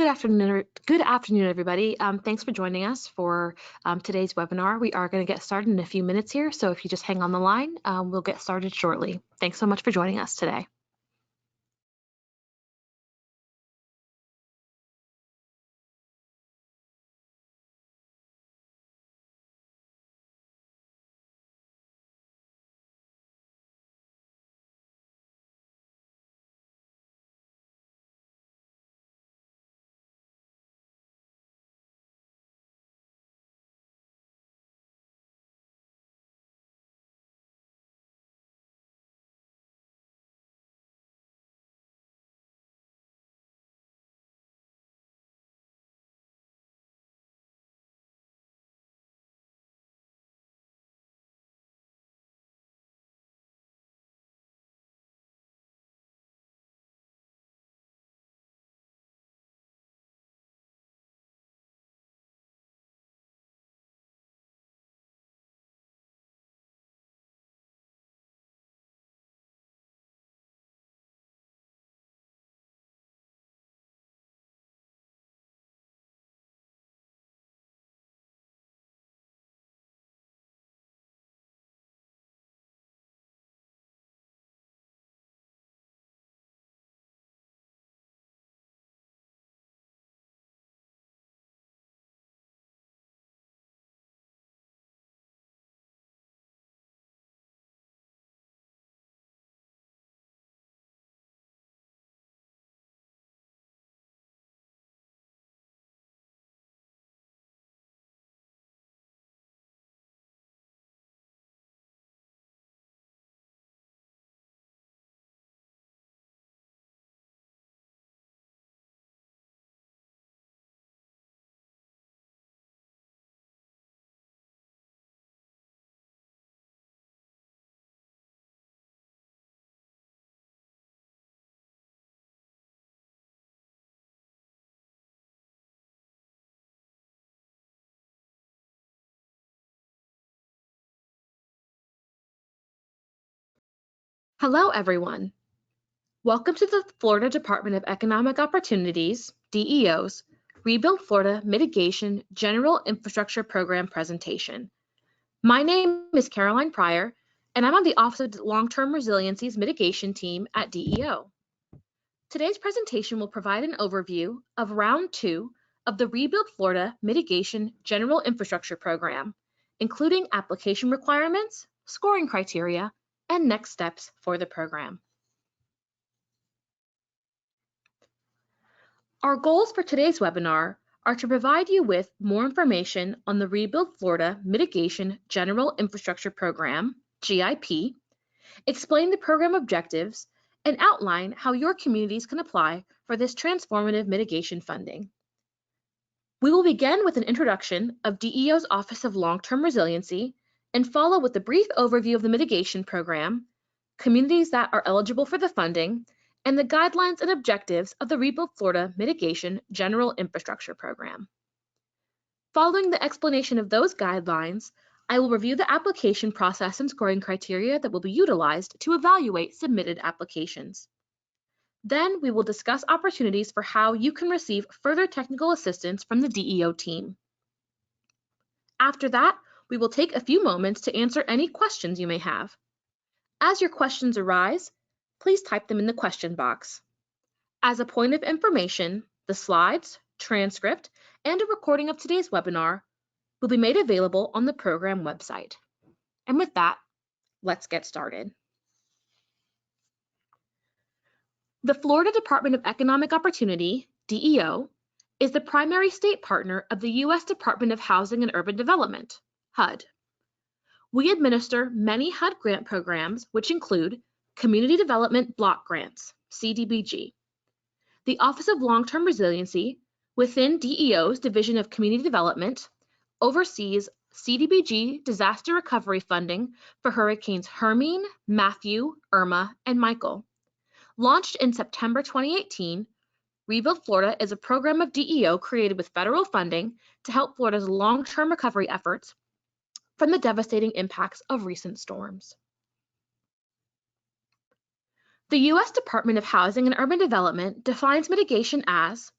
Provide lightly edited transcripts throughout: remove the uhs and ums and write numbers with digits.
Good afternoon, everybody. Thanks for joining us for today's webinar. We are going to get started in a few minutes here, so if you just hang on the line, we'll get started shortly. Thanks so much for joining us today. Hello, everyone. Welcome to the Florida Department of Economic Opportunities, DEO's, Rebuild Florida Mitigation General Infrastructure Program presentation. My name is Caroline Pryor, and I'm on the Office of Long-Term Resiliency's Mitigation team at DEO. Today's presentation will provide an overview of Round 2 of the Rebuild Florida Mitigation General Infrastructure Program, including application requirements, scoring criteria, and next steps for the program. Our goals for today's webinar are to provide you with more information on the Rebuild Florida Mitigation General Infrastructure Program, GIP, explain the program objectives, and outline how your communities can apply for this transformative mitigation funding. We will begin with an introduction of DEO's Office of Long-Term Resiliency and follow with a brief overview of the mitigation program, communities that are eligible for the funding, and the guidelines and objectives of the Rebuild Florida Mitigation General Infrastructure Program. Following the explanation of those guidelines, I will review the application process and scoring criteria that will be utilized to evaluate submitted applications. Then we will discuss opportunities for how you can receive further technical assistance from the DEO team. After that, we will take a few moments to answer any questions you may have. As your questions arise, please type them in the question box. As a point of information, the slides, transcript, and a recording of today's webinar will be made available on the program website. And with that, let's get started. The Florida Department of Economic Opportunity, DEO, is the primary state partner of the U.S. Department of Housing and Urban Development, HUD. We administer many HUD grant programs, which include Community Development Block Grants, CDBG. The Office of Long-Term Resiliency, within DEO's Division of Community Development, oversees CDBG disaster recovery funding for Hurricanes Hermine, Matthew, Irma, and Michael. Launched in September 2018, Rebuild Florida is a program of DEO created with federal funding to help Florida's long-term recovery efforts from the devastating impacts of recent storms. The U.S. Department of Housing and Urban Development defines mitigation as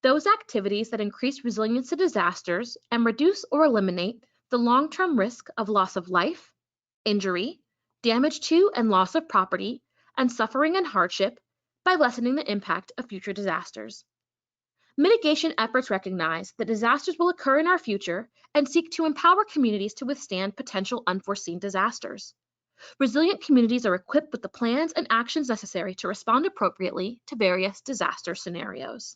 Those activities that increase resilience to disasters and reduce or eliminate the long-term risk of loss of life, injury, damage to and loss of property, and suffering and hardship by lessening the impact of future disasters. Mitigation efforts recognize that disasters will occur in our future and seek to empower communities to withstand potential unforeseen disasters. Resilient communities are equipped with the plans and actions necessary to respond appropriately to various disaster scenarios.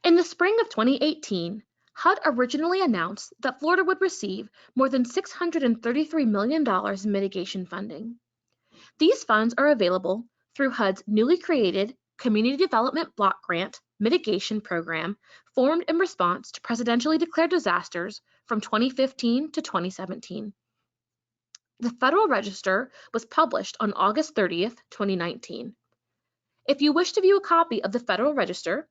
In the spring of 2018, HUD originally announced that Florida would receive more than $633 million in mitigation funding. These funds are available through HUD's newly created Community Development Block Grant Mitigation Program, formed in response to presidentially declared disasters from 2015 to 2017. The Federal Register was published on August 30th, 2019. If you wish to view a copy of the Federal Register,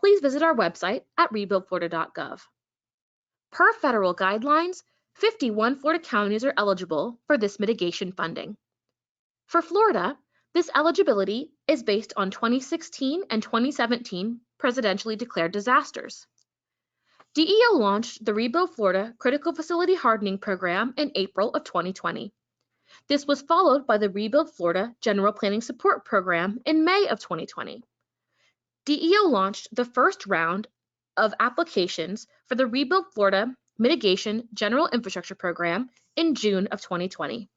please visit our website at RebuildFlorida.gov. Per federal guidelines, 51 Florida counties are eligible for this mitigation funding. For Florida, this eligibility is based on 2016 and 2017 presidentially declared disasters. DEO launched the Rebuild Florida Critical Facility Hardening Program in April of 2020. This was followed by the Rebuild Florida General Planning Support Program in May of 2020. DEO launched the first round of applications for the Rebuild Florida Mitigation General Infrastructure Program in June of 2020.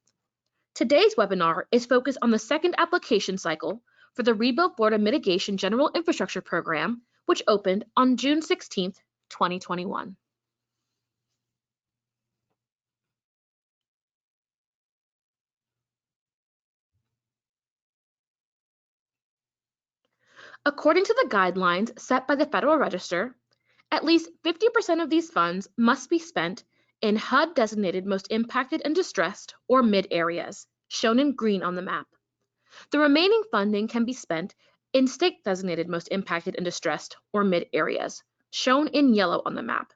Today's webinar is focused on the second application cycle for the Rebuild Florida Mitigation General Infrastructure Program, which opened on June 16, 2021. According to the guidelines set by the Federal Register, at least 50% of these funds must be spent in HUD-designated most impacted and distressed or MID areas, shown in green on the map. The remaining funding can be spent in state-designated most impacted and distressed or MID areas, shown in yellow on the map.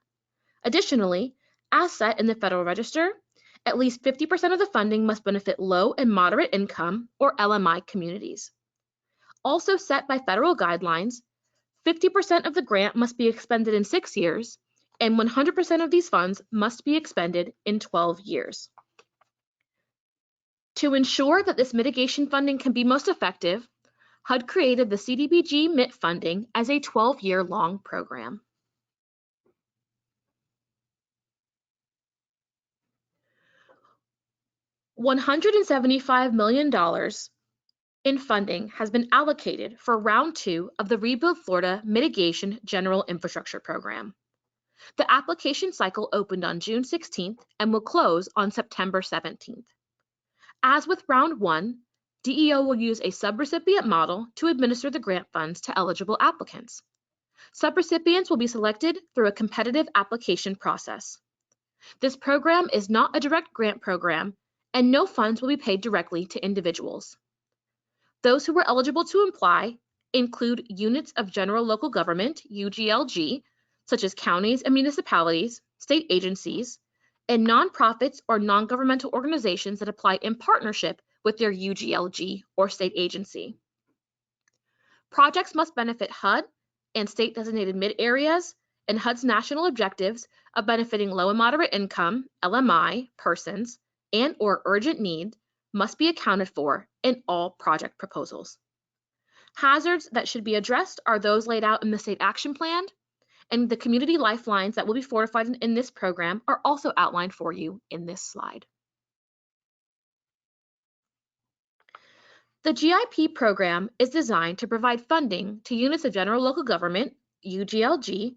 Additionally, as set in the Federal Register, at least 50% of the funding must benefit low and moderate income or LMI communities. Also set by federal guidelines, 50% of the grant must be expended in 6 years, and 100% of these funds must be expended in 12 years. To ensure that this mitigation funding can be most effective, HUD created the CDBG MIT funding as a 12-year long program. $175 million in funding has been allocated for round 2 of the Rebuild Florida Mitigation General Infrastructure Program. The application cycle opened on June 16th and will close on September 17th. As with round 1, DEO will use a subrecipient model to administer the grant funds to eligible applicants. Subrecipients will be selected through a competitive application process. This program is not a direct grant program, and no funds will be paid directly to individuals. Those who are eligible to apply include units of general local government, UGLG, such as counties and municipalities, state agencies, and nonprofits or non-governmental organizations that apply in partnership with their UGLG or state agency. Projects must benefit HUD and state-designated MID areas, and HUD's national objectives of benefiting low and moderate income, LMI, persons, and or urgent need must be accounted for in all project proposals. Hazards that should be addressed are those laid out in the State Action Plan, and the community lifelines that will be fortified in this program are also outlined for you in this slide. The GIP program is designed to provide funding to units of general local government, UGLG,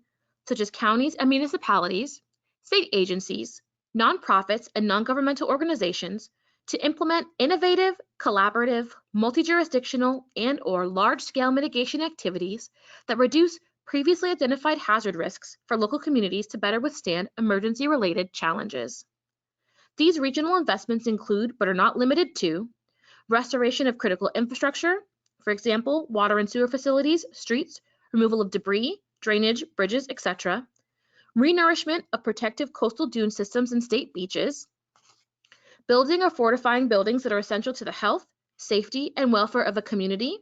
such as counties and municipalities, state agencies, nonprofits, and non-governmental organizations to implement innovative, collaborative, multi-jurisdictional, and/or large-scale mitigation activities that reduce previously identified hazard risks for local communities to better withstand emergency-related challenges. These regional investments include, but are not limited to, restoration of critical infrastructure, for example, water and sewer facilities, streets, removal of debris, drainage, bridges, etc., renourishment of protective coastal dune systems and state beaches, building or fortifying buildings that are essential to the health, safety, and welfare of a community,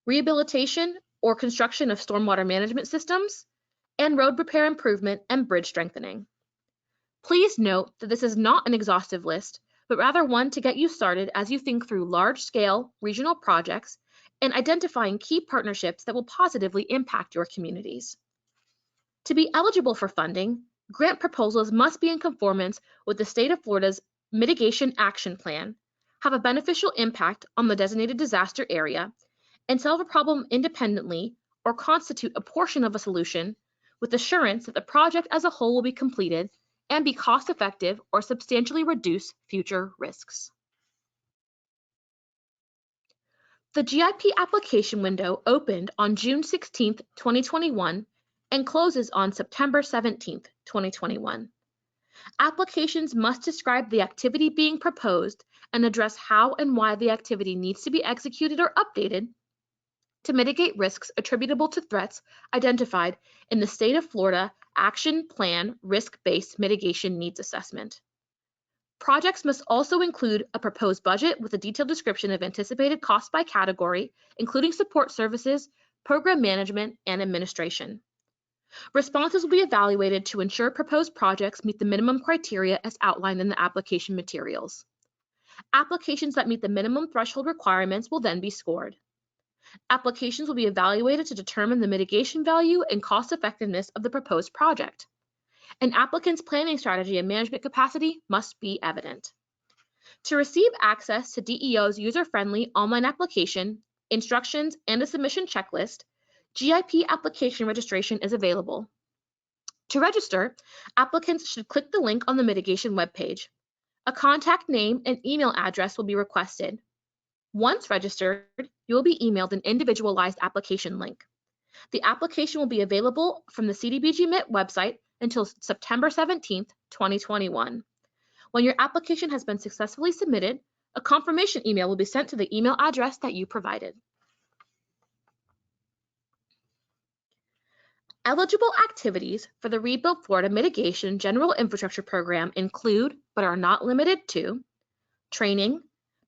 rehabilitation or construction of stormwater management systems, and road repair improvement and bridge strengthening. Please note that this is not an exhaustive list, but rather one to get you started as you think through large-scale regional projects and identifying key partnerships that will positively impact your communities. To be eligible for funding, grant proposals must be in conformance with the state of Florida's Mitigation Action Plan, have a beneficial impact on the designated disaster area, and solve a problem independently or constitute a portion of a solution with assurance that the project as a whole will be completed and be cost-effective or substantially reduce future risks. The GIP application window opened on June 16, 2021 and closes on September 17, 2021. Applications must describe the activity being proposed and address how and why the activity needs to be executed or updated to mitigate risks attributable to threats identified in the State of Florida Action Plan Risk-Based Mitigation Needs Assessment. Projects must also include a proposed budget with a detailed description of anticipated costs by category, including support services, program management, and administration. Responses will be evaluated to ensure proposed projects meet the minimum criteria as outlined in the application materials. Applications that meet the minimum threshold requirements will then be scored. Applications will be evaluated to determine the mitigation value and cost effectiveness of the proposed project. An applicant's planning strategy and management capacity must be evident. To receive access to DEO's user-friendly online application, instructions, and a submission checklist, GIP application registration is available. To register, applicants should click the link on the mitigation webpage. A contact name and email address will be requested. Once registered, you will be emailed an individualized application link. The application will be available from the CDBG MIT website until September 17, 2021. When your application has been successfully submitted, a confirmation email will be sent to the email address that you provided. Eligible activities for the Rebuild Florida Mitigation General Infrastructure Program include, but are not limited to, training,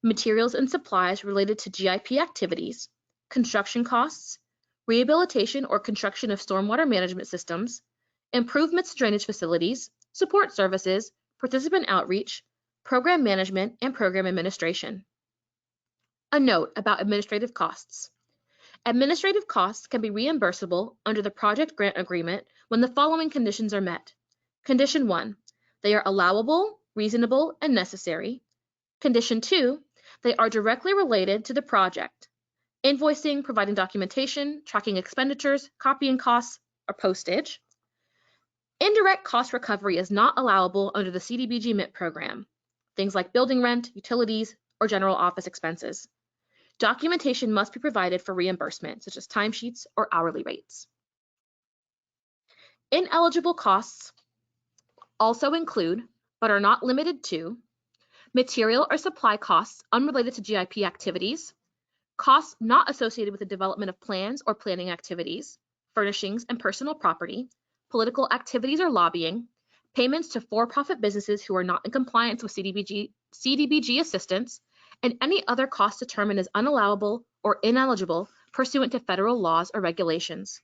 materials and supplies related to GIP activities, construction costs, rehabilitation or construction of stormwater management systems, improvements to drainage facilities, support services, participant outreach, program management, and program administration. A note about administrative costs. Administrative costs can be reimbursable under the project grant agreement when the following conditions are met. Condition 1, they are allowable, reasonable, and necessary. Condition 2, they are directly related to the project. Invoicing, providing documentation, tracking expenditures, copying costs, or postage. Indirect cost recovery is not allowable under the CDBG MIT program. Things like building rent, utilities, or general office expenses. Documentation must be provided for reimbursement, such as timesheets or hourly rates. Ineligible costs also include, but are not limited to, material or supply costs unrelated to GIP activities, costs not associated with the development of plans or planning activities, furnishings and personal property, political activities or lobbying, payments to for-profit businesses who are not in compliance with CDBG assistance, and any other costs determined as unallowable or ineligible pursuant to federal laws or regulations.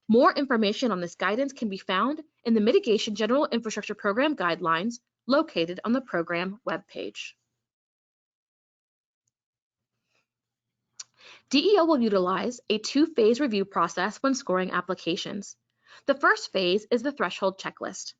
More information on this guidance can be found in the Mitigation General Infrastructure Program guidelines located on the program webpage. DEO will utilize a two-phase review process when scoring applications. The first phase is the threshold checklist.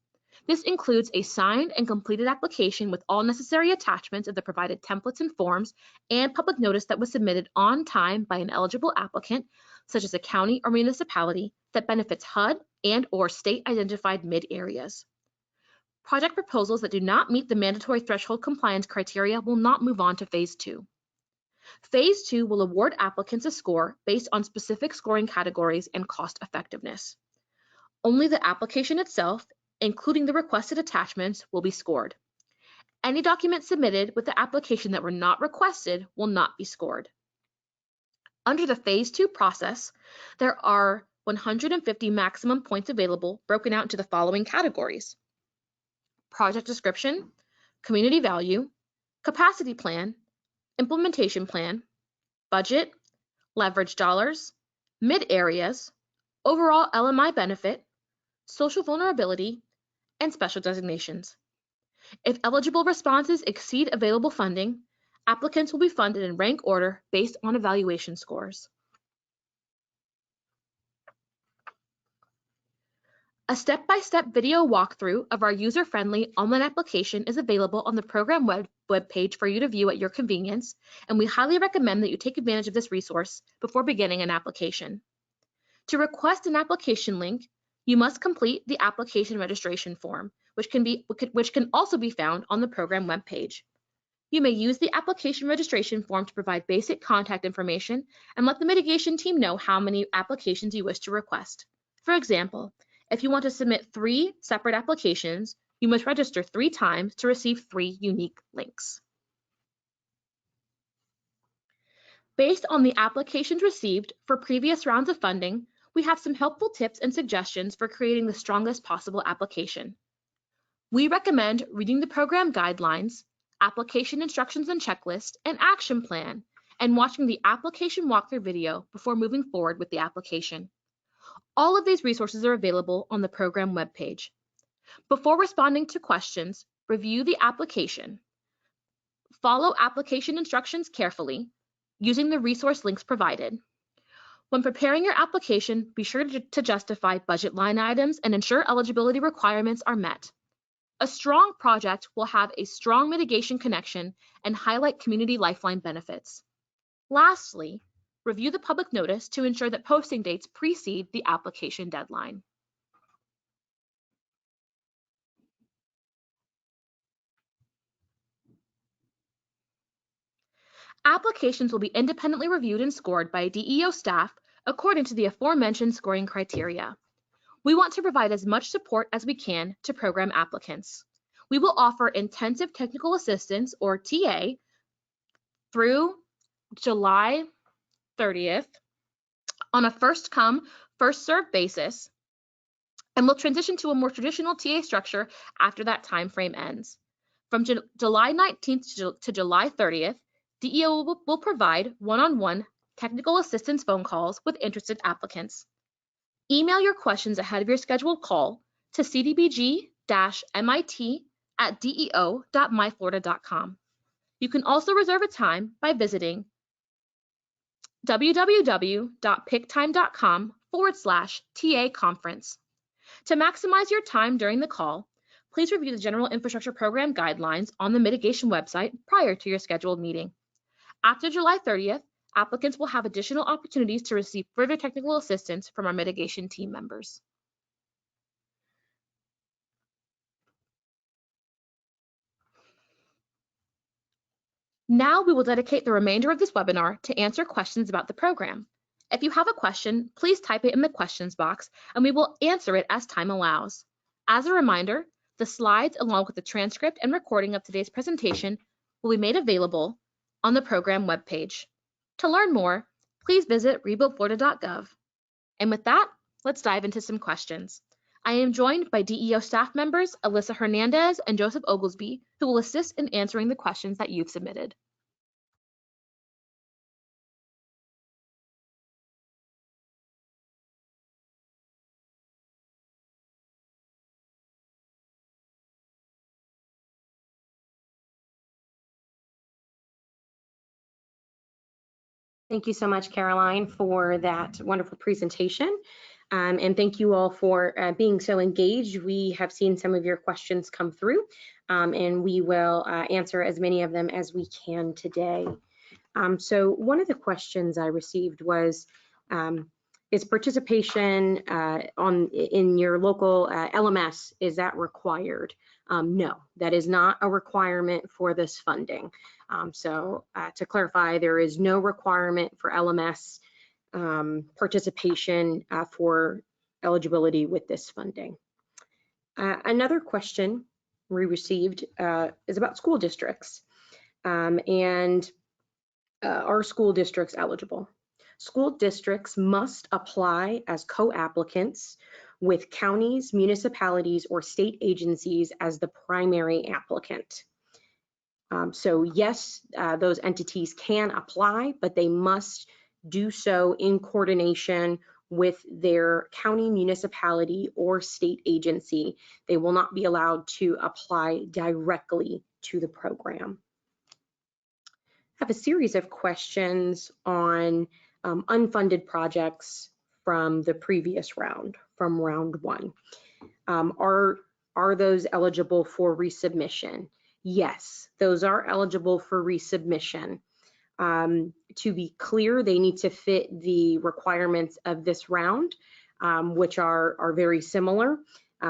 This includes a signed and completed application with all necessary attachments of the provided templates and forms and public notice that was submitted on time by an eligible applicant, such as a county or municipality that benefits HUD and/or state-identified MID areas. Project proposals that do not meet the mandatory threshold compliance criteria will not move on to Phase 2. Phase 2 will award applicants a score based on specific scoring categories and cost effectiveness. Only the application itself, including the requested attachments, will be scored. Any documents submitted with the application that were not requested will not be scored. Under the Phase 2 process, there are 150 maximum points available broken out into the following categories: project description, community value, capacity plan, implementation plan, budget, leverage dollars, mid areas, overall LMI benefit, social vulnerability, and special designations. If eligible responses exceed available funding, applicants will be funded in rank order based on evaluation scores. A step-by-step video walkthrough of our user-friendly online application is available on the program web page for you to view at your convenience, and we highly recommend that you take advantage of this resource before beginning an application. To request an application link, you must complete the application registration form, which can also be found on the program web page. You may use the application registration form to provide basic contact information and let the mitigation team know how many applications you wish to request. For example, if you want to submit 3 separate applications, you must register 3 times to receive 3 unique links. Based on the applications received for previous rounds of funding, we have some helpful tips and suggestions for creating the strongest possible application. We recommend reading the program guidelines, application instructions and checklist, and action plan, and watching the application walkthrough video before moving forward with the application. All of these resources are available on the program webpage. Before responding to questions, review the application. Follow application instructions carefully, using the resource links provided. When preparing your application, be sure to justify budget line items and ensure eligibility requirements are met. A strong project will have a strong mitigation connection and highlight community lifeline benefits. Lastly, review the public notice to ensure that posting dates precede the application deadline. Applications will be independently reviewed and scored by DEO staff according to the aforementioned scoring criteria. We want to provide as much support as we can to program applicants. We will offer intensive technical assistance, or TA, through July 30th on a first-come, first-served basis, and will transition to a more traditional TA structure after that time frame ends. From July 19th to July 30th, DEO will provide one-on-one technical assistance phone calls with interested applicants. Email your questions ahead of your scheduled call to cdbg-mit@deo.myflorida.com. You can also reserve a time by visiting www.picktime.com/TA conference. To maximize your time during the call, please review the General Infrastructure Program guidelines on the mitigation website prior to your scheduled meeting. After July 30th, applicants will have additional opportunities to receive further technical assistance from our mitigation team members. Now we will dedicate the remainder of this webinar to answer questions about the program. If you have a question, please type it in the questions box and we will answer it as time allows. As a reminder, the slides along with the transcript and recording of today's presentation will be made available on the program webpage. To learn more, please visit RebuildFlorida.gov. And with that, let's dive into some questions. I am joined by DEO staff members Alyssa Hernandez and Joseph Oglesby, who will assist in answering the questions that you've submitted. Thank you so much, Caroline, for that wonderful presentation. And thank you all for being so engaged. We have seen some of your questions come through, and we will answer as many of them as we can today. So one of the questions I received was, is participation in your local LMS, is that required? No, that is not a requirement for this funding. So to clarify, there is no requirement for LMS participation for eligibility with this funding. Another question we received is about school districts, and are school districts eligible? School districts must apply as co-applicants with counties, municipalities, or state agencies as the primary applicant. So yes, those entities can apply, but they must do so in coordination with their county, municipality, or state agency. They will not be allowed to apply directly to the program. I have a series of questions on unfunded projects from the previous round, from round one. Are those eligible for resubmission? Yes, those are eligible for resubmission. To be clear, they need to fit the requirements of this round, which are very similar.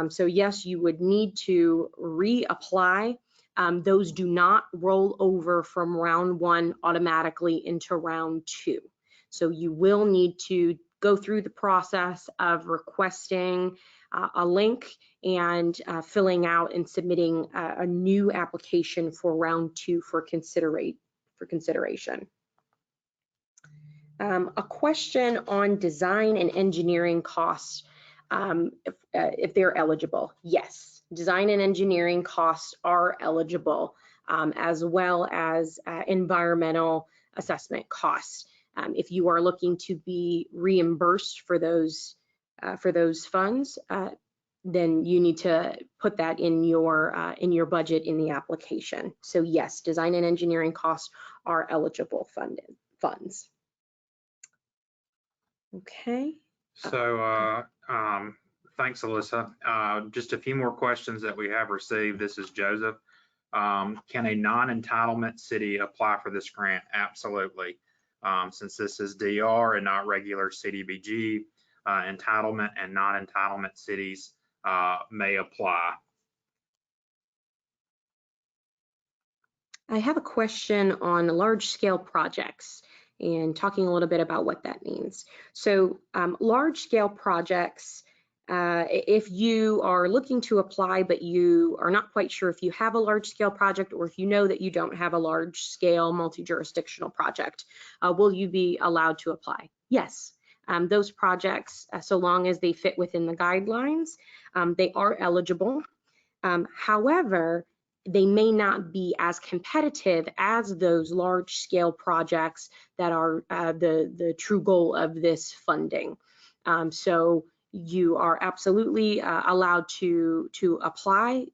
So yes, you would need to reapply. Those do not roll over from round one automatically into round two. So you will need to go through the process of requesting a link and filling out and submitting a new application for round two for consideration. A question on design and engineering costs, if they're eligible. Yes, design and engineering costs are eligible, as well as environmental assessment costs. If you are looking to be reimbursed for those funds, then you need to put that in your budget in the application. So yes, design and engineering costs are eligible funds. Okay. So thanks, Alyssa. Just a few more questions that we have received. This is Joseph. Can a non-entitlement city apply for this grant? Absolutely. Since this is DR and not regular CDBG, entitlement and non-entitlement cities may apply. I have a question on large-scale projects and talking a little bit about what that means. So large-scale projects, if you are looking to apply but you are not quite sure if you have a large-scale project, or if you know that you don't have a large-scale multi-jurisdictional project, will you be allowed to apply? Yes. Those projects, so long as they fit within the guidelines, they are eligible. However, they may not be as competitive as those large scale projects that are the true goal of this funding. So you are absolutely allowed to apply.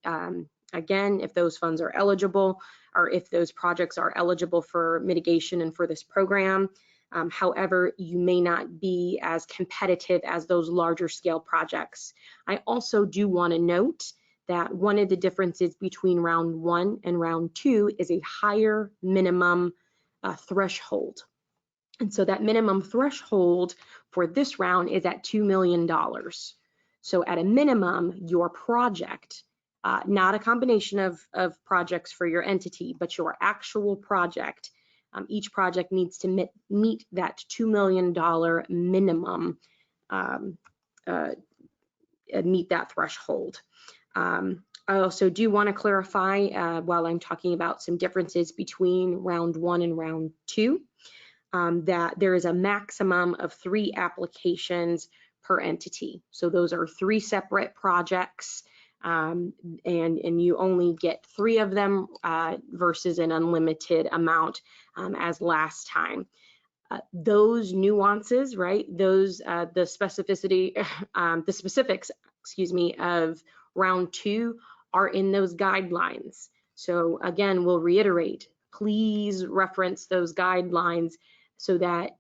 Again, if those funds are eligible, or if those projects are eligible for mitigation and for this program. However, you may not be as competitive as those larger scale projects. I also do want to note that one of the differences between round one and round two is a higher minimum threshold. And so that minimum threshold for this round is at $2 million. So at a minimum, your project, not a combination of projects for your entity, but your actual project, each project needs to meet that $2 million minimum, meet that threshold. I also do want to clarify while I'm talking about some differences between round one and round two, that there is a maximum of 3 applications per entity. So those are 3 separate projects, and you only get 3 of them versus an unlimited amount as last time. Those nuances, right? Those the specifics, excuse me, of round two are in those guidelines. So again, we'll reiterate, please reference those guidelines so that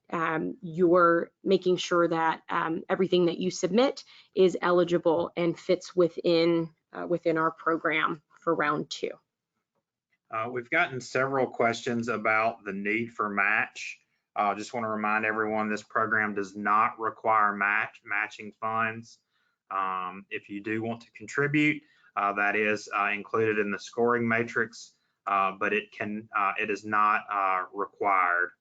you're making sure that everything that you submit is eligible and fits within our program for round two. We've gotten several questions about the need for match. Just want to remind everyone this program does not require matching funds. If you do want to contribute, that is included in the scoring matrix, but it is not required.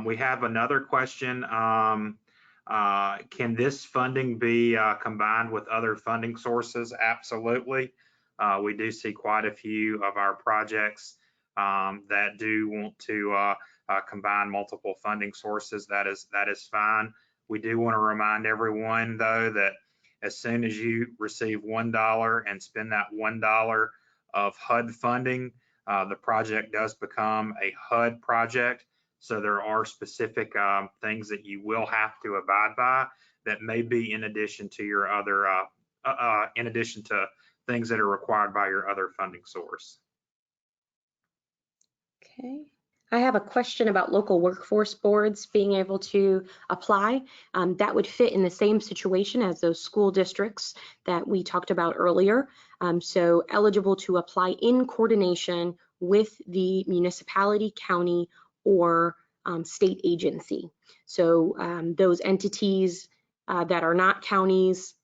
We have another question. Can this funding be combined with other funding sources? Absolutely. We do see quite a few of our projects that do want to combine multiple funding sources. That is fine. We do want to remind everyone, though, that as soon as you receive $1 and spend that $1 of HUD funding, the project does become a HUD project. So there are specific things that you will have to abide by that may be in addition to your other, in addition to things that are required by your other funding source. Okay. I have a question about local workforce boards being able to apply. That would fit in the same situation as those school districts that we talked about earlier. So eligible to apply in coordination with the municipality, county, or state agency. So those entities that are not counties,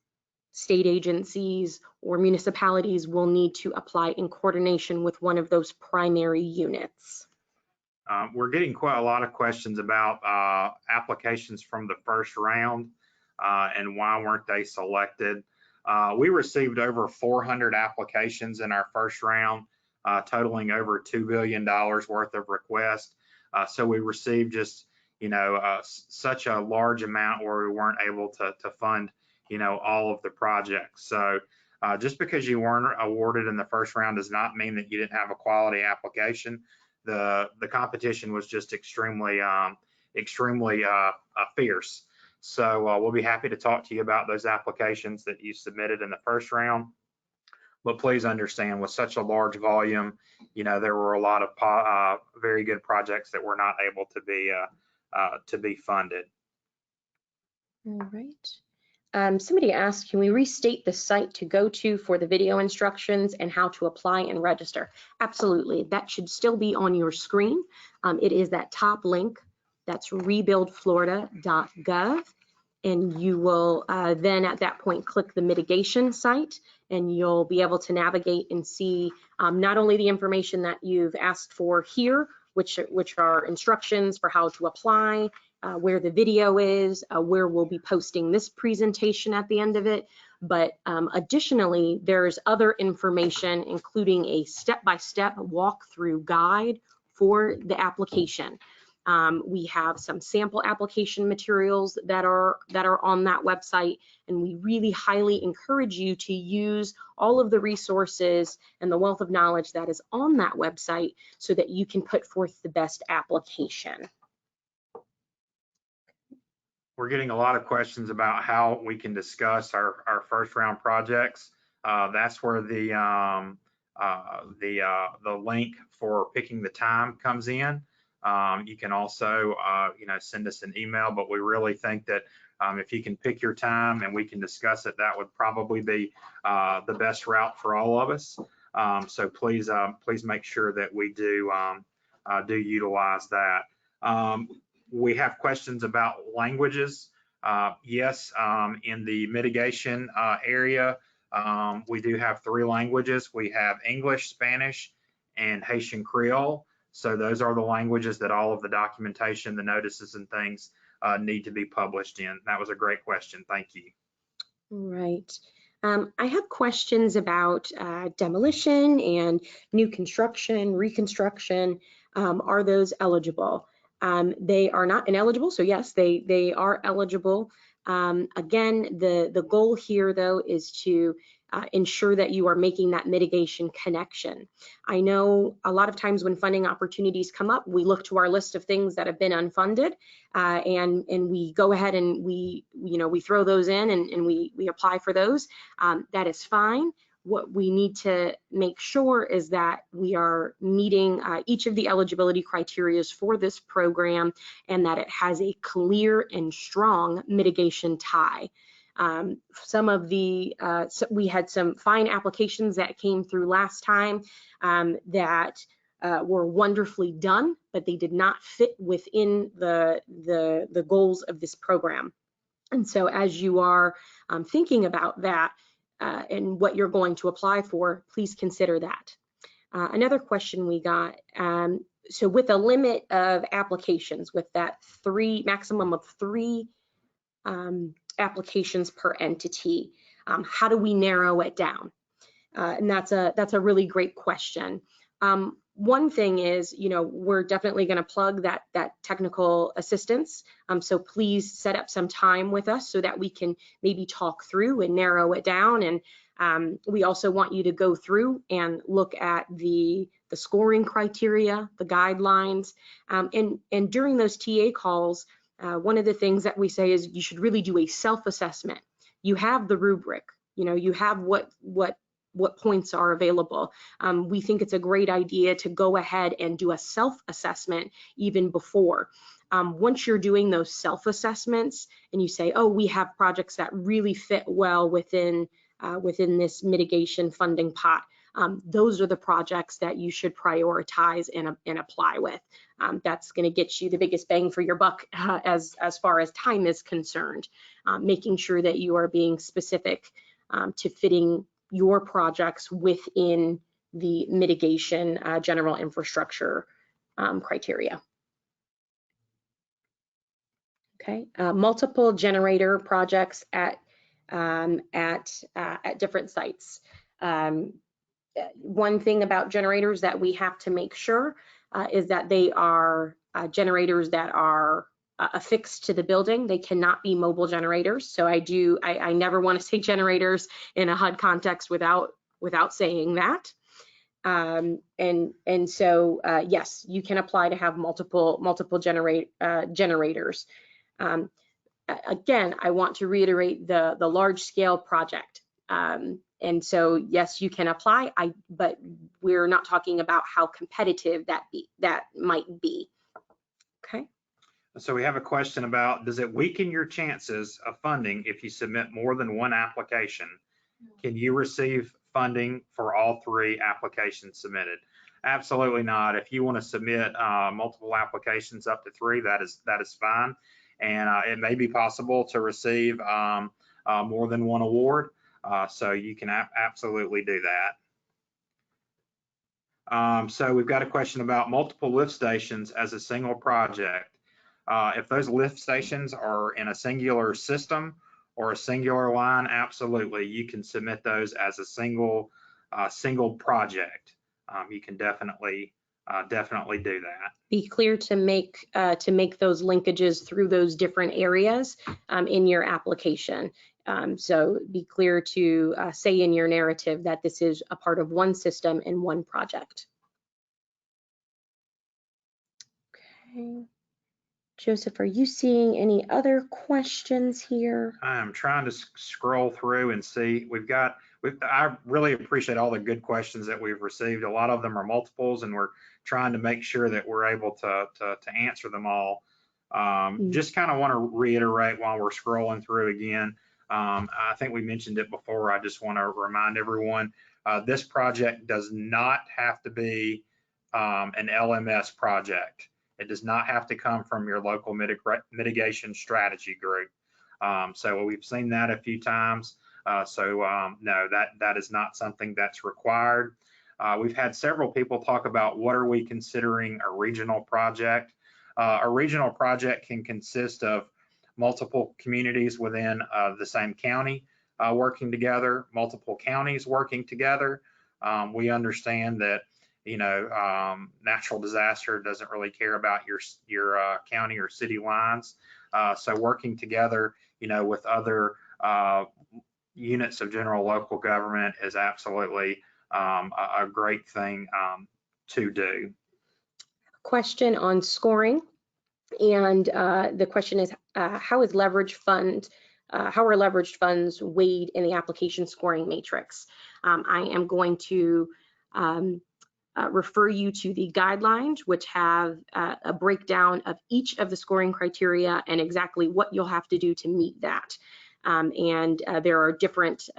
state agencies, or municipalities will need to apply in coordination with one of those primary units. We're getting quite a lot of questions about applications from the first round and why weren't they selected. We received over 400 applications in our first round, totaling over $2 billion worth of requests. So we received just, such a large amount where we weren't able to fund, all of the projects. So just because you weren't awarded in the first round does not mean that you didn't have a quality application. The competition was just extremely fierce. So we'll be happy to talk to you about those applications that you submitted in the first round. But please understand, with such a large volume, there were a lot of very good projects that were not able to be funded. All right. Somebody asked, can we restate the site to go to for the video instructions and how to apply and register? Absolutely. That should still be on your screen. It is that top link. That's RebuildFlorida.gov. And you will then at that point click the mitigation site, and you'll be able to navigate and see not only the information that you've asked for here, which are instructions for how to apply, where the video is, where we'll be posting this presentation at the end of it. But additionally, there's other information, including a step-by-step walkthrough guide for the application. We have some sample application materials that are on that website, and we really highly encourage you to use all of the resources and the wealth of knowledge that is on that website so that you can put forth the best application. We're getting a lot of questions about how we can discuss our first round projects. That's where the link for picking the time comes in. You can also, send us an email, but we really think that if you can pick your time and we can discuss it, that would probably be the best route for all of us. So please make sure that we do utilize that. We have questions about languages. Yes, in the mitigation area, we do have 3 languages. We have English, Spanish, and Haitian Creole. So those are the languages that all of the documentation, the notices and things need to be published in. That was a great question. Thank you. All right. I have questions about demolition and new construction, reconstruction. Are those eligible? They are not ineligible, so yes, they are eligible. Again, the goal here, though, is to ensure that you are making that mitigation connection. I know a lot of times when funding opportunities come up, we look to our list of things that have been unfunded, and we go ahead and we throw those in and we apply for those. That is fine. What we need to make sure is that we are meeting each of the eligibility criteria for this program, and that it has a clear and strong mitigation tie. Some of the, we had some fine applications that came through last time that were wonderfully done, but they did not fit within the goals of this program. And so as you are thinking about that and what you're going to apply for, please consider that. Another question we got, so with a limit of applications, with that maximum of 3 applications per entity, how do we narrow it down? And that's a really great question. One thing is, we're definitely going to plug that technical assistance. So please set up some time with us so that we can maybe talk through and narrow it down. And we also want you to go through and look at the scoring criteria, the guidelines, and during those TA calls, one of the things that we say is you should really do a self-assessment. You have the rubric, you have what points are available. We think it's a great idea to go ahead and do a self-assessment even before. Once you're doing those self-assessments and you say, oh, we have projects that really fit well within this mitigation funding pot, those are the projects that you should prioritize and apply with. That's going to get you the biggest bang for your buck as far as time is concerned, making sure that you are being specific to fitting your projects within the mitigation general infrastructure criteria. Okay, multiple generator projects at different sites. One thing about generators that we have to make sure is that they are generators that are affixed to the building. They cannot be mobile generators. So I never want to say generators in a HUD context without saying that. And so yes, you can apply to have multiple generators. Again, I want to reiterate the large scale project. And so yes, you can apply, but we're not talking about how competitive that might be. Okay. So we have a question about, does it weaken your chances of funding if you submit more than one application? Can you receive funding for all 3 applications submitted? Absolutely not. If you want to submit multiple applications up to 3, that is fine. And it may be possible to receive more than one award. So you can absolutely do that. So we've got a question about multiple lift stations as a single project. If those lift stations are in a singular system or a singular line, absolutely, you can submit those as a single project. You can definitely do that. Be clear to make those linkages through those different areas in your application. So be clear to say in your narrative that this is a part of one system and one project. Okay. Joseph, are you seeing any other questions here? I'm trying to scroll through and see. I really appreciate all the good questions that we've received. A lot of them are multiples, and we're trying to make sure that we're able to answer them all. Just kind of want to reiterate while we're scrolling through again. I think we mentioned it before. I just want to remind everyone, this project does not have to be an LMS project. It does not have to come from your local mitigation strategy group. So we've seen that a few times. No, that is not something that's required. We've had several people talk about what are we considering a regional project. A regional project can consist of multiple communities within the same county working together, multiple counties working together. We understand that natural disaster doesn't really care about your county or city lines. So working together, with other units of general local government is absolutely a great thing to do. Question on scoring, and the question is, how are leveraged funds weighed in the application scoring matrix? I am going to refer you to the guidelines, which have a breakdown of each of the scoring criteria and exactly what you'll have to do to meet that. And there are different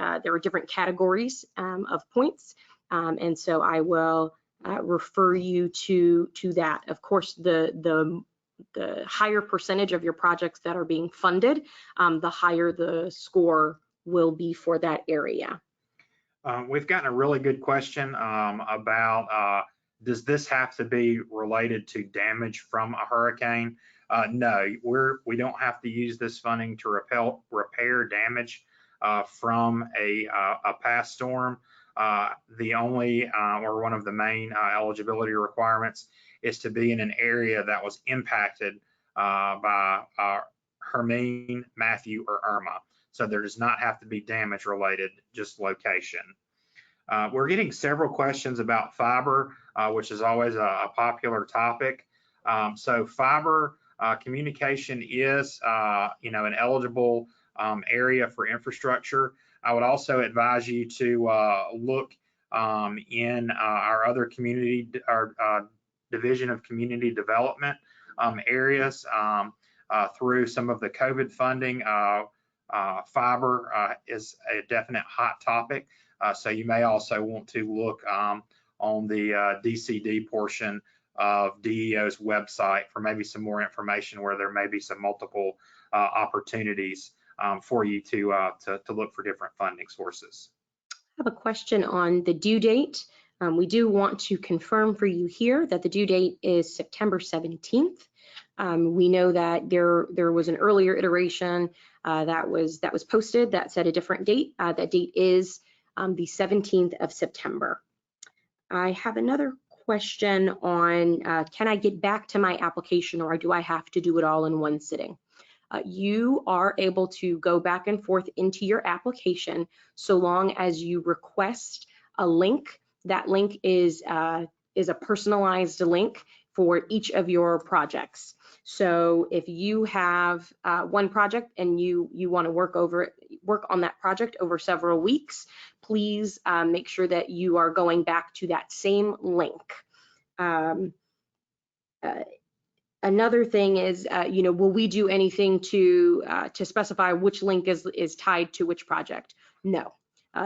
categories of points, and so I will refer you to that. Of course, the higher percentage of your projects that are being funded, the higher the score will be for that area. We've gotten a really good question about does this have to be related to damage from a hurricane? No, we don't have to use this funding to repair damage from a past storm. The only or one of the main eligibility requirements is to be in an area that was impacted by Hermine, Matthew, or Irma. So there does not have to be damage related, just location. We're getting several questions about fiber, which is always a popular topic. So fiber communication is, an eligible area for infrastructure. I would also advise you to look in our other community, our Division of Community Development areas through some of the COVID funding. Fiber is a definite hot topic. So you may also want to look on the DCD portion of DEO's website for maybe some more information where there may be some multiple opportunities for you to look for different funding sources. I have a question on the due date. We do want to confirm for you here that the due date is September 17th. We know that there was an earlier iteration that was posted that said a different date. That date is the 17th of September. I have another question on can I get back to my application, or do I have to do it all in one sitting? You are able to go back and forth into your application so long as you request a link. That link is a personalized link for each of your projects. So if you have one project and you want to work on that project over several weeks, please make sure that you are going back to that same link. Another thing is, will we do anything to specify which link is tied to which project? No.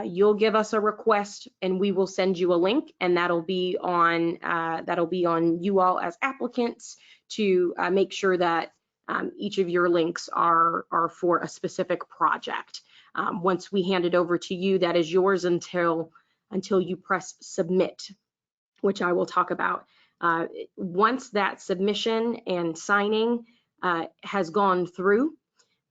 You'll give us a request and we will send you a link, and that'll be on you all as applicants to make sure that each of your links are for a specific project. Once we hand it over to you, that is yours until you press submit, which I will talk about. Once that submission and signing has gone through,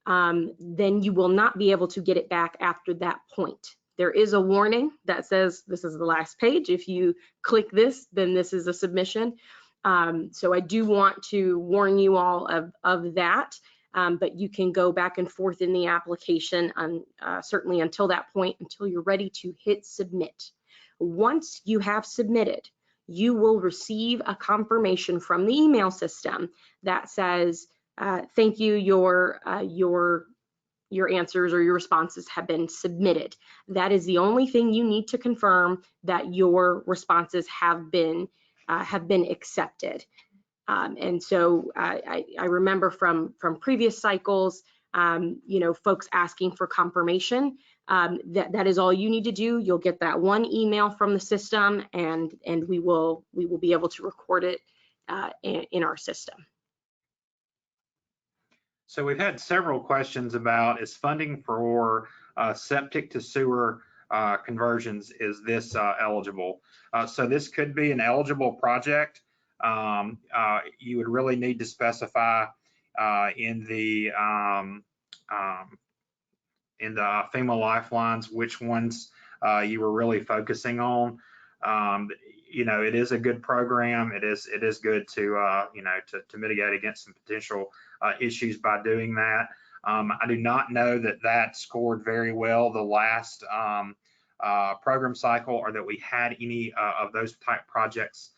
then you will not be able to get it back after that point. There is a warning that says this is the last page. If you click this, then this is a submission. So I do want to warn you all of that, but you can go back and forth in the application certainly until that point, until you're ready to hit submit. Once you have submitted, you will receive a confirmation from the email system that says, thank you, your answers or your responses have been submitted. That is the only thing you need to confirm that your responses have been accepted. And so I remember from previous cycles, folks asking for confirmation. That is all you need to do. You'll get that one email from the system, and we will be able to record it in our system. So we've had several questions about, is funding for septic to sewer conversions, is this eligible? So this could be an eligible project. You would really need to specify in the FEMA lifelines which ones you were really focusing on. It is a good program. It is good to mitigate against some potential issues by doing that. I do not know that scored very well the last program cycle, or that we had any of those type projects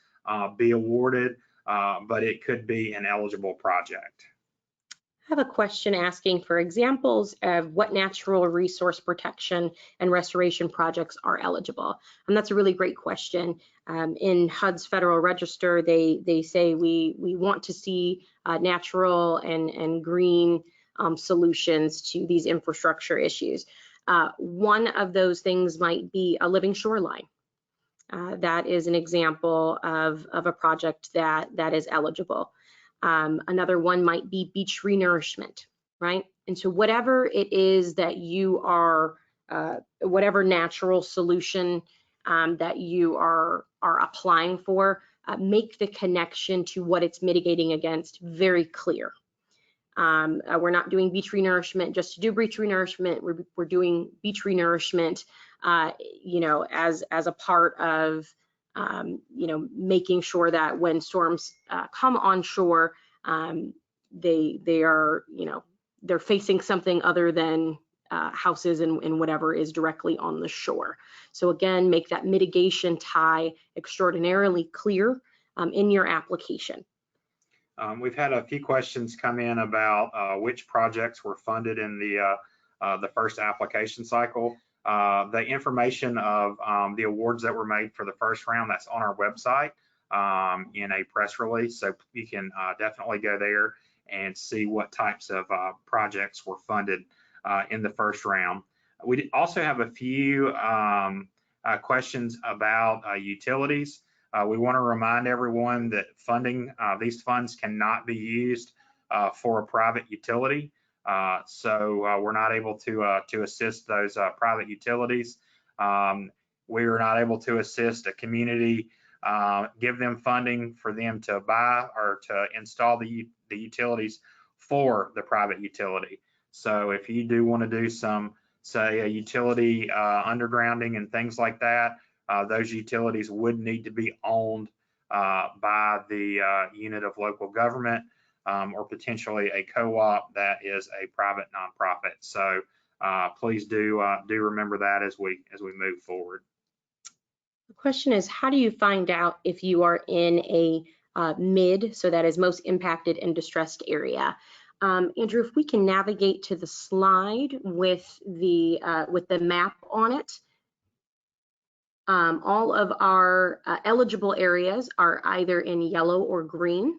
be awarded, but it could be an eligible project. I have a question asking for examples of what natural resource protection and restoration projects are eligible. And that's a really great question. In HUD's Federal Register, they say we want to see natural and green solutions to these infrastructure issues. One of those things might be a living shoreline. That is an example of a project that is eligible. Another one might be beach renourishment, right? And so whatever it is that you are, whatever natural solution that you are applying for, make the connection to what it's mitigating against very clear. We're not doing beach renourishment just to do beach renourishment. We're doing beach renourishment, you know, as a part of, you know, making sure that when storms come on shore, they are, you know, they're facing something other than houses and whatever is directly on the shore. So again, make that mitigation tie extraordinarily clear in your application. We've had a few questions come in about which projects were funded in the first application cycle. The information of the awards that were made for the first round, that's on our website in a press release. So you can definitely go there and see what types of projects were funded in the first round. We also have a few questions about utilities. We want to remind everyone that funding, these funds cannot be used for a private utility. So we're not able to assist those private utilities. We are not able to assist a community, give them funding for them to buy or to install the utilities for the private utility. So if you do want to do some, say, a utility undergrounding and things like that, those utilities would need to be owned by the unit of local government or potentially a co-op that is a private nonprofit. So please do remember that as we move forward. The question is, how do you find out if you are in a mid, so that is most impacted and distressed area? Andrew, if we can navigate to the slide with the map on it. All of our eligible areas are either in yellow or green.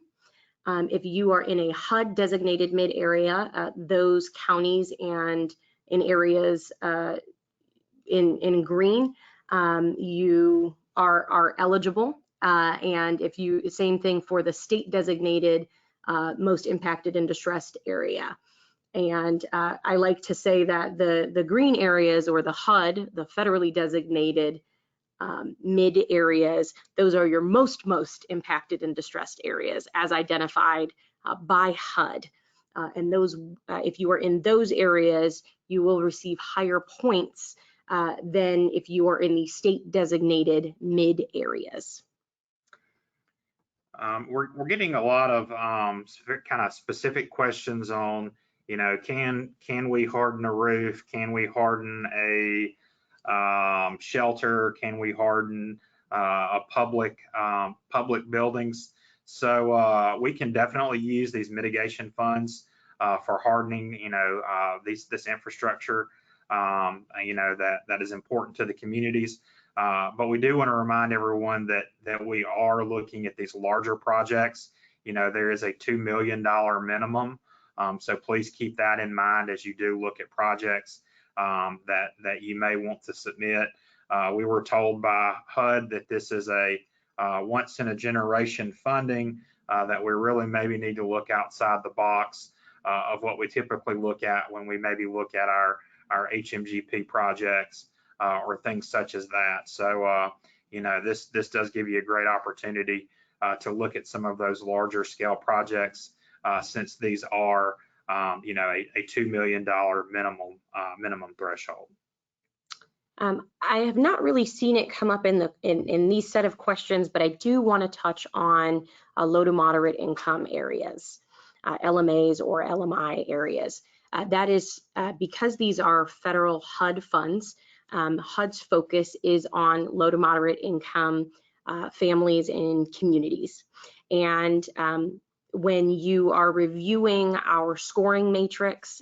If you are in a HUD designated mid area, those counties and in areas in green, you are eligible. And if you, same thing for the state designated most impacted and distressed area. And I like to say that the green areas, or the HUD, the federally designated mid areas, those are your most impacted and distressed areas as identified by HUD. And those, if you are in those areas, you will receive higher points than if you are in the state designated mid areas. We're getting a lot of kind of specific questions on, you know, can we harden a roof? Can we harden a shelter? Can we harden a public buildings? So we can definitely use these mitigation funds for hardening, you know, this infrastructure, you know, that is important to the communities. But we do want to remind everyone that we are looking at these larger projects. You know, there is a $2 million minimum. So please keep that in mind as you do look at projects that you may want to submit. We were told by HUD that this is a once in a generation funding, that we really maybe need to look outside the box of what we typically look at when we maybe look at our HMGP projects or things such as that. So, you know, this does give you a great opportunity to look at some of those larger scale projects since these are you know, a $2 million minimum threshold. I have not really seen it come up in these set of questions, but I do want to touch on low to moderate income areas, LMAs or LMI areas. That is because these are federal HUD funds. HUD's focus is on low to moderate income families and communities. And when you are reviewing our scoring matrix,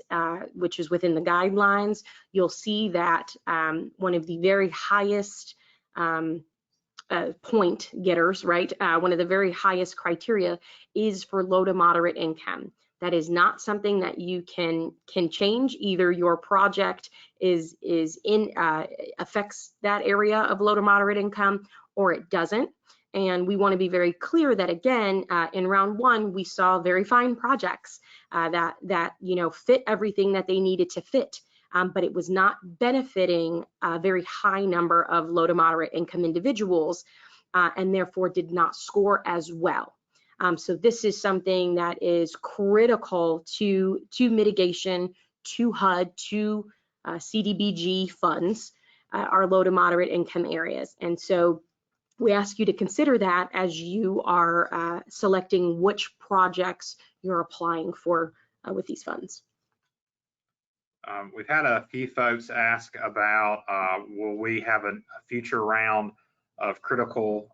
which is within the guidelines, you'll see that one of the very highest point getters, right? One of the very highest criteria is for low to moderate income. That is not something that you can change. Either your project is affects that area of low to moderate income, or it doesn't. And we want to be very clear that, again, in round one, we saw very fine projects that you know, fit everything that they needed to fit, but it was not benefiting a very high number of low to moderate income individuals, and therefore did not score as well. So this is something that is critical to mitigation, to HUD, to CDBG funds, our low to moderate income areas. And so we ask you to consider that as you are selecting which projects you're applying for with these funds. We've had a few folks ask about will we have a future round of critical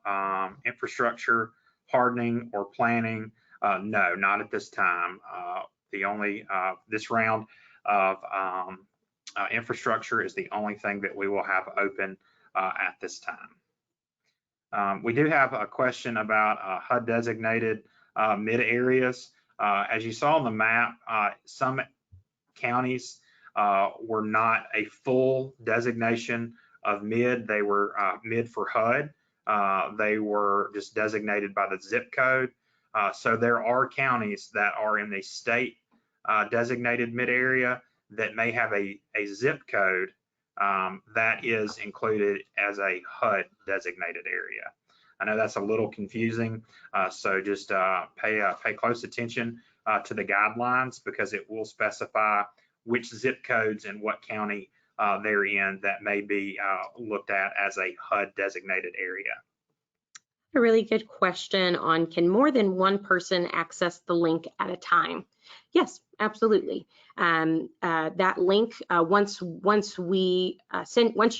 infrastructure hardening or planning? No, not at this time. This round of infrastructure is the only thing that we will have open at this time. We do have a question about HUD designated mid areas. As you saw on the map, some counties were not a full designation of mid. They were mid for HUD. They were just designated by the zip code. So there are counties that are in the state designated mid area that may have a zip code that is included as a HUD designated area. I know that's a little confusing, so just pay close attention to the guidelines, because it will specify which zip codes and what county they're in that may be looked at as a HUD designated area. A really good question on, can more than one person access the link at a time? Yes, absolutely. That link, once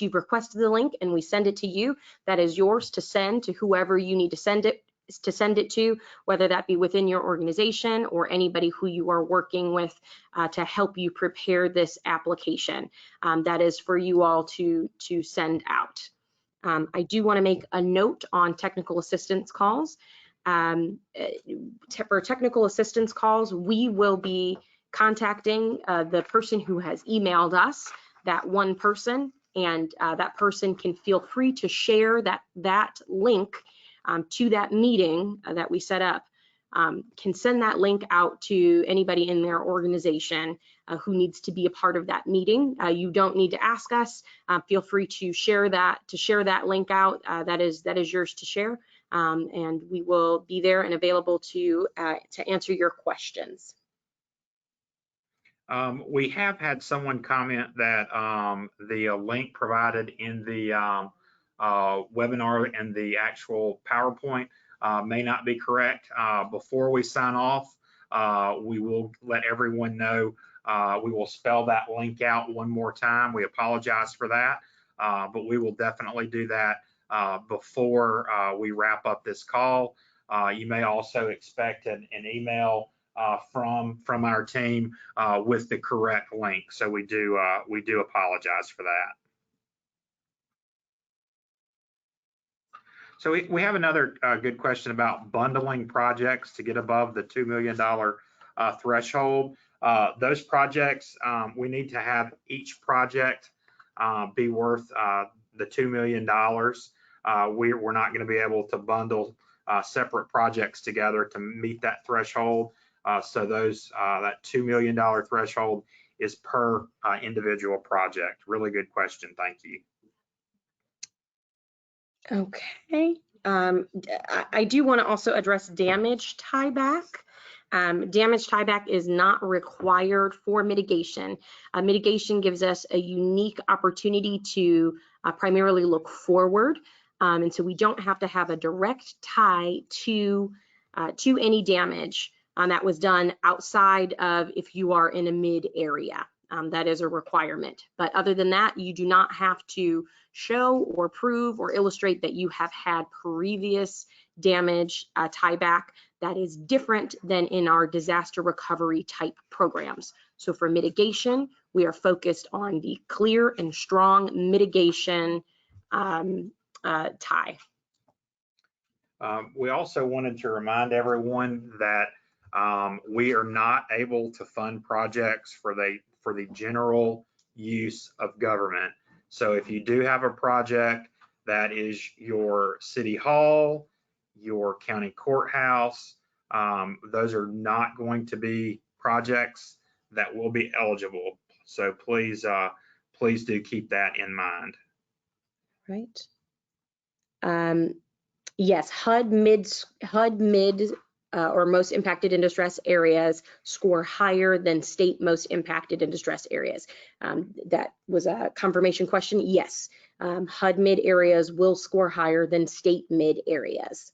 you've requested the link and we send it to you, that is yours to send to whoever you need to send it to, whether that be within your organization or anybody who you are working with to help you prepare this application. That is for you all to send out. I do want to make a note on technical assistance calls. For technical assistance calls, we will be contacting the person who has emailed us, that one person, and that person can feel free to share that link to that meeting that we set up. Can send that link out to anybody in their organization who needs to be a part of that meeting. You don't need to ask us. Feel free to share that link out. That is yours to share, and we will be there and available to answer your questions. We have had someone comment that the link provided in the webinar and the actual PowerPoint may not be correct. Before we sign off, we will let everyone know. We will spell that link out one more time. We apologize for that, but we will definitely do that before we wrap up this call. You may also expect an email from our team with the correct link. So we do apologize for that. So we have another good question about bundling projects to get above the $2 million threshold. Those projects, we need to have each project be worth the $2 million. We're not going to be able to bundle separate projects together to meet that threshold. So that $2 million threshold is per individual project. Really good question. Thank you. Okay. I do want to also address damage tieback. Damage tieback is not required for mitigation. Mitigation gives us a unique opportunity to primarily look forward. And so we don't have to have a direct tie to any damage that was done outside of if you are in a mid area. That is a requirement. But other than that, you do not have to show or prove or illustrate that you have had previous damage tieback. That is different than in our disaster recovery type programs. So for mitigation, we are focused on the clear and strong mitigation tie. We also wanted to remind everyone that we are not able to fund projects for the general use of government. So if you do have a project that is your city hall, your county courthouse, those are not going to be projects that will be eligible. So please do keep that in mind. Right. Yes, HUD mid or most impacted in distress areas score higher than state most impacted in distress areas. That was a confirmation question. Yes, HUD mid areas will score higher than state mid areas.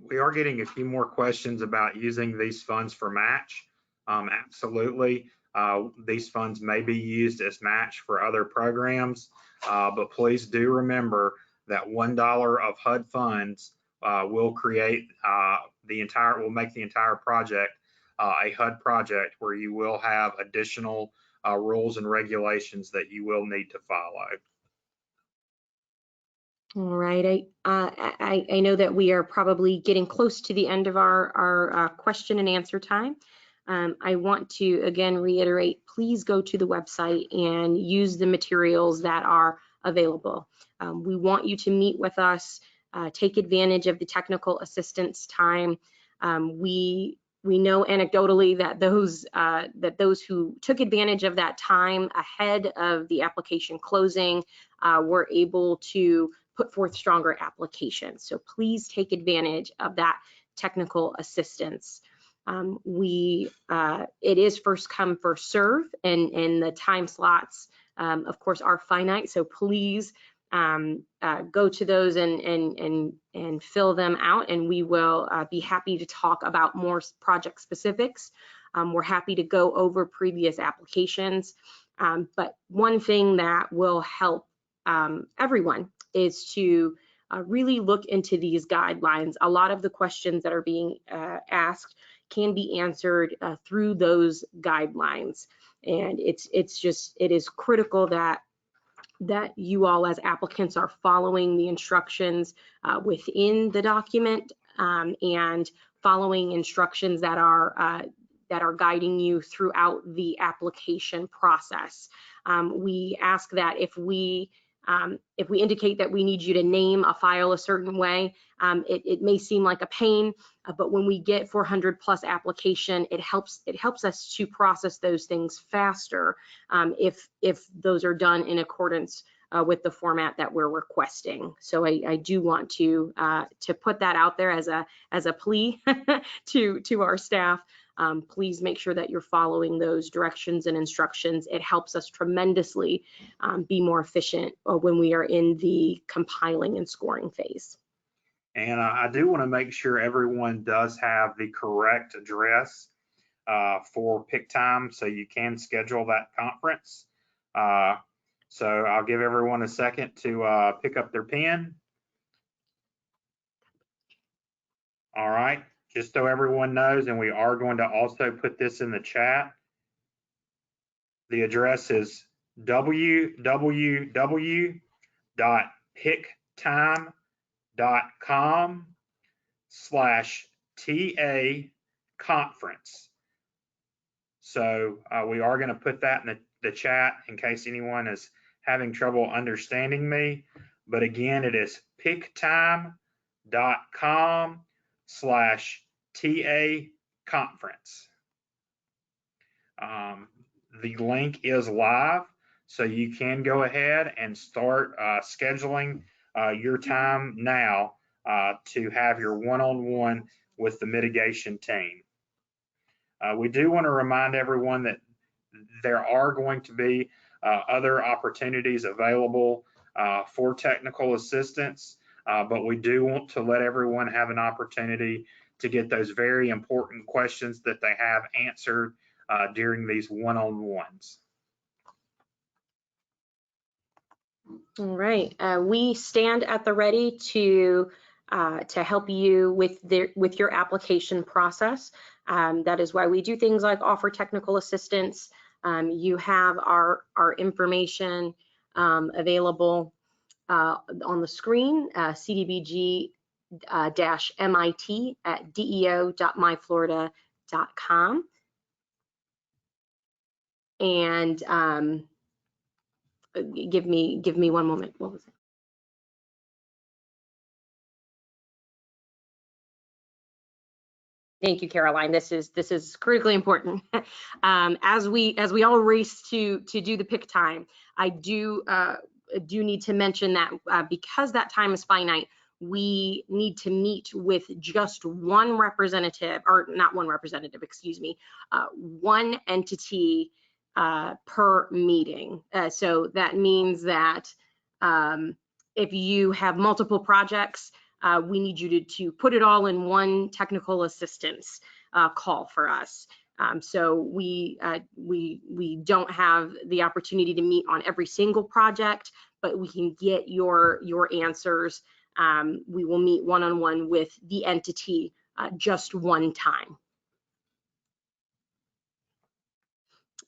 We are getting a few more questions about using these funds for match. Absolutely. These funds may be used as match for other programs, but please do remember that $1 of HUD funds will create will make the entire project a HUD project where you will have additional rules and regulations that you will need to follow. All right, I know that we are probably getting close to the end of our question and answer time. I want to again reiterate, please go to the website and use the materials that are available. We want you to meet with us, take advantage of the technical assistance time. We know anecdotally that those who took advantage of that time ahead of the application closing were able to put forth stronger applications. So please take advantage of that technical assistance. It is first come, first serve, and the time slots, of course, are finite. So please go to those and fill them out, and we will be happy to talk about more project specifics. We're happy to go over previous applications, but one thing that will help everyone is to really look into these guidelines. A lot of the questions that are being asked can be answered through those guidelines, and it is critical that you all as applicants are following the instructions within the document and following instructions that are guiding you throughout the application process. We ask that if we indicate that we need you to name a file a certain way, it may seem like a pain, but when we get 400 plus application, it helps us to process those things faster if those are done in accordance with the format that we're requesting. So I do want to put that out there as a plea to our staff. Please make sure that you're following those directions and instructions. It helps us tremendously be more efficient when we are in the compiling and scoring phase. And I do want to make sure everyone does have the correct address for pick time, so you can schedule that conference. So I'll give everyone a second to pick up their pen. All right, just so everyone knows, and we are going to also put this in the chat, the address is www.picktime.com/TA conference. So we are going to put that in the chat in case anyone is having trouble understanding me. But again, it is picktime.com/TA conference. The link is live, so you can go ahead and start scheduling your time now to have your one-on-one with the mitigation team. We do want to remind everyone that there are going to be other opportunities available for technical assistance, but we do want to let everyone have an opportunity to get those very important questions that they have answered during these one-on-ones. All right, we stand at the ready to help you with your application process. That is why we do things like offer technical assistance. You have our information available on the screen, cdbg-mit@deo.myflorida.com. And give me one moment. What was it? Thank you, Caroline. This is critically important. As we all race to do the pick time, I do do need to mention that because that time is finite, we need to meet with just one representative, or not one representative, excuse me, one entity per meeting. So that means that if you have multiple projects, we need you to put it all in one technical assistance call for us. So we don't have the opportunity to meet on every single project, but we can get your answers. We will meet one-on-one with the entity just one time.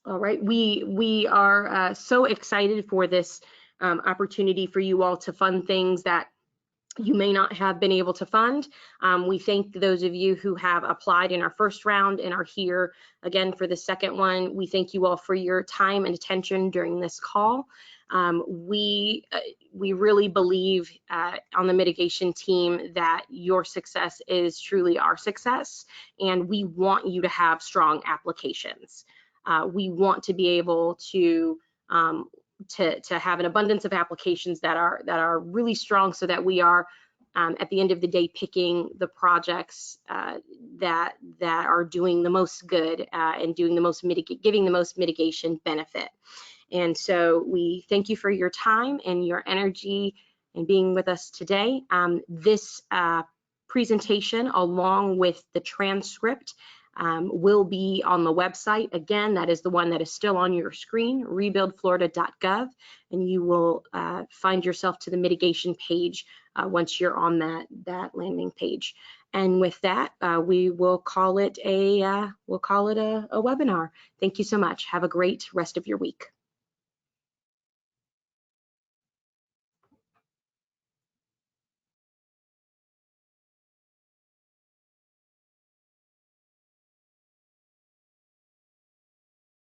All right, we are so excited for this opportunity for you all to fund things that you may not have been able to fund. We thank those of you who have applied in our first round and are here again for the second one. We thank you all for your time and attention during this call. We really believe on the mitigation team that your success is truly our success, and we want you to have strong applications. We want to be able to have an abundance of applications that are really strong, so that we are at the end of the day picking the projects that are doing the most good and doing the most giving the most mitigation benefit. And so we thank you for your time and your energy and being with us today. This presentation, along with the transcript, will be on the website. Again, that is the one that is still on your screen, RebuildFlorida.gov, and you will find yourself to the mitigation page once you're on that landing page. And with that, we will call it a webinar. Thank you so much. Have a great rest of your week.